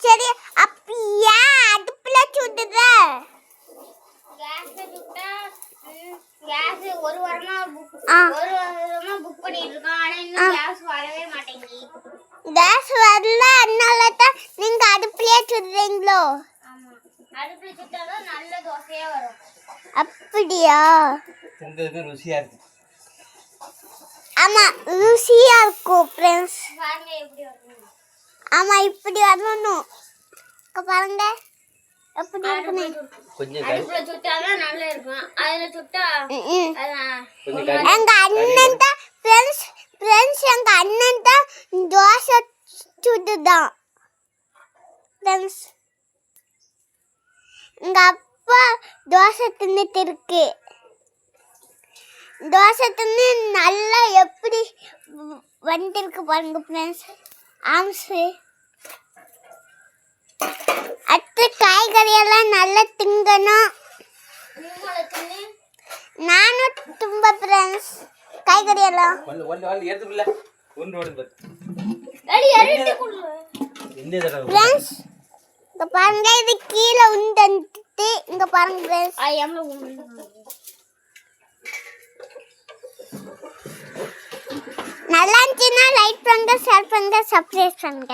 சரி அப்படியா அடுப்புல சுடுற கேஸ் ஒரு வாரமா புக் பண்ணிட்டு இருக்கோம். ஆனா இன்னும் கேஸ் வரவே மாட்டேங்குது. கேஸ் வரல, அதனால தான் நீங்க அடுப்புலயே சுடுறீங்களோ? ஆமா, அடுப்புல சுட்டாதான் நல்ல தோசையா வரும். அப்படியா? திங்கிறதுக்கு ருசியா இருக்கு. ஆமா, ருசியா இருக்கும் ஃப்ரெண்ட்ஸ். பாருங்க எப்படி வருது. ஆமா, இப்படி வரணும். பாருங்க எப்படி இருக்குன்னு. கொஞ்சம் அடுப்புல சுட்டாதான் நல்லா இருக்கும். அதுல சுட்டா எங்க அண்ணன் தான் ஃப்ரெண்ட்ஸ் எங்க அண்ணன் தான் தோசை சுடுதான் ஃப்ரெண்ட்ஸ். எங்க அப்பா தோசை தின்னுட்டு இருக்கு. தோசை தின்னு நல்லா எப்படி வந்துருக்கு பாருங்க ஃப்ரெண்ட்ஸ். ஆம்ஸு அடுத்து காய்கறியெல்லாம் நல்லா திங்கணும். நானும் தும்ப ஃப்ரெண்ட்ஸ் காய்கறியெல்லாம். ஃப்ரெண்ட்ஸ் இங்க பாருங்க, இது கீழே உண்டன்ட்டு இங்க பாருங்க ஃப்ரெண்ட்ஸ். நல்லா இருந்துச்சுன்னா லைக் பண்ணுங்க, ஷேர் பண்ணுங்க, சப்ஸ்கிரைப் பண்ணுங்க.